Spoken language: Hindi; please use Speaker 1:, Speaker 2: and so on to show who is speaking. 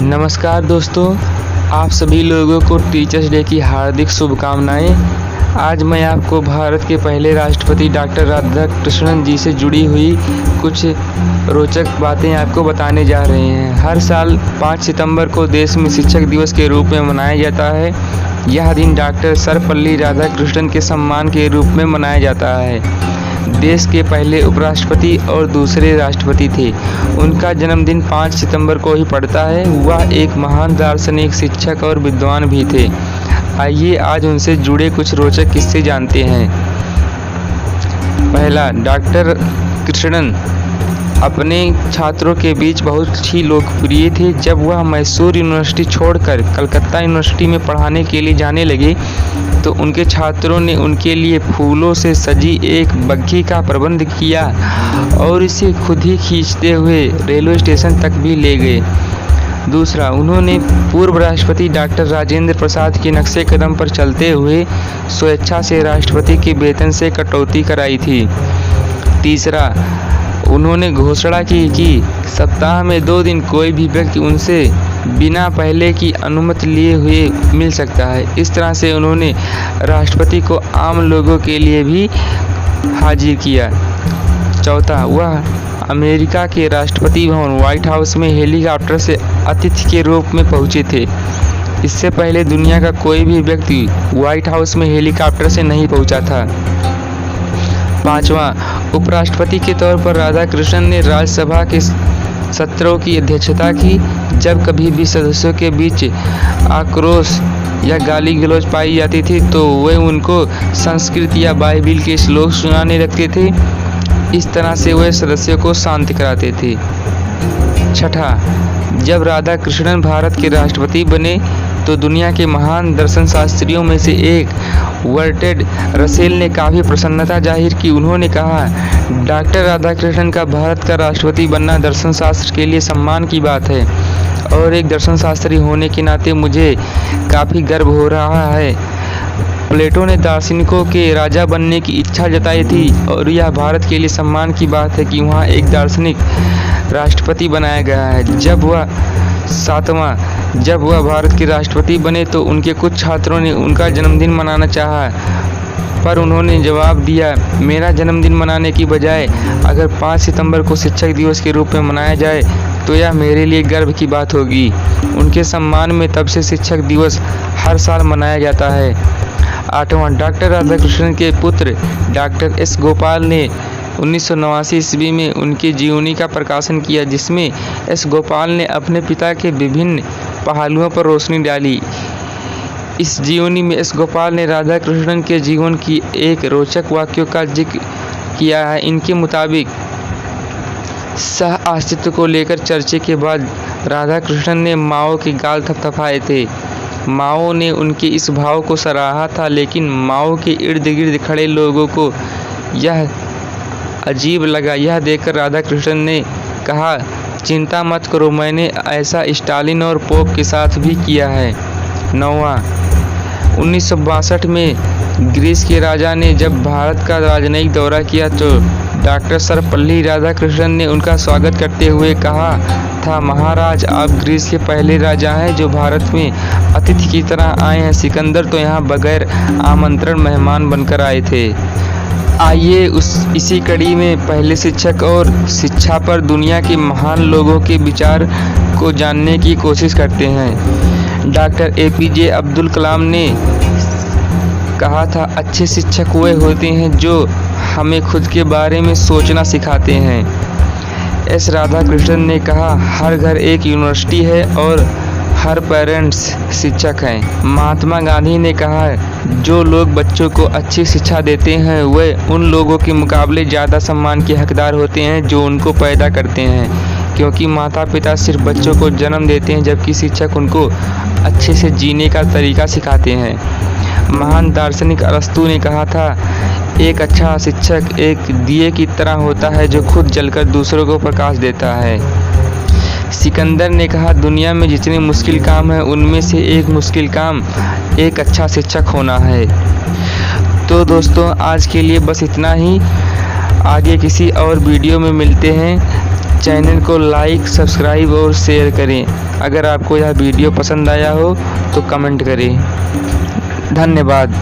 Speaker 1: नमस्कार दोस्तों, आप सभी लोगों को टीचर्स डे की हार्दिक शुभकामनाएं। आज मैं आपको भारत के पहले राष्ट्रपति डॉक्टर राधाकृष्णन जी से जुड़ी हुई कुछ रोचक बातें आपको बताने जा रहे हैं। हर साल 5 सितंबर को देश में शिक्षक दिवस के रूप में मनाया जाता है। यह दिन डॉक्टर सर्वपल्ली राधाकृष्णन के सम्मान के रूप में मनाया जाता है। देश के पहले उपराष्ट्रपति और दूसरे राष्ट्रपति थे। उनका जन्मदिन 5 सितंबर को ही पड़ता है। वह एक महान दार्शनिक, शिक्षक और विद्वान भी थे। आइए आज उनसे जुड़े कुछ रोचक किस्से जानते हैं। पहला, डॉक्टर कृष्णन अपने छात्रों के बीच बहुत ही लोकप्रिय थे। जब वह मैसूर यूनिवर्सिटी छोड़कर कलकत्ता यूनिवर्सिटी में पढ़ाने के लिए जाने लगे तो उनके छात्रों ने उनके लिए फूलों से सजी एक बग्घी का प्रबंध किया और इसे खुद ही खींचते हुए रेलवे स्टेशन तक भी ले गए। दूसरा, उन्होंने पूर्व राष्ट्रपति डॉक्टर राजेंद्र प्रसाद के नक्शे कदम पर चलते हुए स्वेच्छा से राष्ट्रपति के वेतन से कटौती कराई थी। तीसरा, उन्होंने घोषणा की कि सप्ताह में 2 दिन कोई भी व्यक्ति उनसे बिना पहले की अनुमति लिए हुए मिल सकता है। इस तरह से उन्होंने राष्ट्रपति को आम लोगों के लिए भी हाजिर किया। चौथा, वह अमेरिका के राष्ट्रपति भवन व्हाइट हाउस में हेलीकॉप्टर से अतिथि के रूप में पहुंचे थे। इससे पहले दुनिया का कोई भी व्यक्ति व्हाइट हाउस में हेलीकॉप्टर से नहीं पहुंचा था। पांचवा, उपराष्ट्रपति के तौर पर राधाकृष्णन ने राज्यसभा के सत्रों की अध्यक्षता की। जब कभी भी सदस्यों के बीच आक्रोश या गाली गलौज पाई जाती थी तो वे उनको संस्कृत या बाइबिल के श्लोक सुनाने लगते थे। इस तरह से वे सदस्यों को शांत कराते थे। छठा, जब राधाकृष्णन भारत के राष्ट्रपति बने तो दुनिया के महान दर्शन शास्त्रियों में से एक बर्ट्रैंड रसेल ने काफ़ी प्रसन्नता जाहिर की। उन्होंने कहा, डॉक्टर राधाकृष्णन का भारत का राष्ट्रपति बनना दर्शन शास्त्र के लिए सम्मान की बात है और एक दर्शन शास्त्री होने के नाते मुझे काफ़ी गर्व हो रहा है। प्लेटो ने दार्शनिकों के राजा बनने की इच्छा जताई थी और यह भारत के लिए सम्मान की बात है कि वहाँ एक दार्शनिक राष्ट्रपति बनाया गया है। जब वह भारत के राष्ट्रपति बने तो उनके कुछ छात्रों ने उनका जन्मदिन मनाना चाहा, पर उन्होंने जवाब दिया, मेरा जन्मदिन मनाने की बजाय अगर 5 सितंबर को शिक्षक दिवस के रूप में मनाया जाए तो यह मेरे लिए गर्व की बात होगी। उनके सम्मान में तब से शिक्षक दिवस हर साल मनाया जाता है। 8वां, डॉक्टर राधाकृष्णन के पुत्र डॉक्टर एस गोपाल ने 1989 ईस्वी में उनकी जीवनी का प्रकाशन किया, जिसमें एस गोपाल ने अपने पिता के विभिन्न पहलुओं पर रोशनी डाली। इस जीवनी में एस गोपाल ने राधाकृष्णन के जीवन की एक रोचक वाक्यों का जिक्र किया है। इनके मुताबिक सह अस्तित्व को लेकर चर्चे के बाद राधाकृष्णन ने माओ के गाल थपथपाए थे। माओ ने उनके इस भाव को सराहा था, लेकिन माओ के इर्द गिर्द खड़े लोगों को यह अजीब लगा। यह देखकर राधाकृष्णन ने कहा, चिंता मत करो, मैंने ऐसा स्टालिन और पोप के साथ भी किया है। 9वां, 1962 में ग्रीस के राजा ने जब भारत का राजनयिक दौरा किया तो डॉक्टर सर्वपल्ली राधाकृष्णन ने उनका स्वागत करते हुए कहा था, महाराज, आप ग्रीस के पहले राजा हैं जो भारत में अतिथि की तरह आए हैं। सिकंदर तो यहाँ बगैर आमंत्रण मेहमान बनकर आए थे। आइए इसी कड़ी में पहले शिक्षक और शिक्षा पर दुनिया के महान लोगों के विचार को जानने की कोशिश करते हैं। डॉक्टर APJ अब्दुल कलाम ने कहा था, अच्छे शिक्षक वे होते हैं जो हमें खुद के बारे में सोचना सिखाते हैं। एस राधाकृष्णन ने कहा, हर घर एक यूनिवर्सिटी है और हर पेरेंट्स शिक्षक हैं। महात्मा गांधी ने कहा, जो लोग बच्चों को अच्छी शिक्षा देते हैं वे उन लोगों के मुकाबले ज़्यादा सम्मान के हकदार होते हैं जो उनको पैदा करते हैं, क्योंकि माता पिता सिर्फ बच्चों को जन्म देते हैं जबकि शिक्षक उनको अच्छे से जीने का तरीका सिखाते हैं। महान दार्शनिक अरस्तु ने कहा था, एक अच्छा शिक्षक एक दिए की तरह होता है जो खुद जलकर दूसरों को प्रकाश देता है। सिकंदर ने कहा, दुनिया में जितने मुश्किल काम हैं उनमें से एक मुश्किल काम एक अच्छा शिक्षक होना है। तो दोस्तों, आज के लिए बस इतना ही। आगे किसी और वीडियो में मिलते हैं। चैनल को लाइक, सब्सक्राइब और शेयर करें। अगर आपको यह वीडियो पसंद आया हो तो कमेंट करें। धन्यवाद।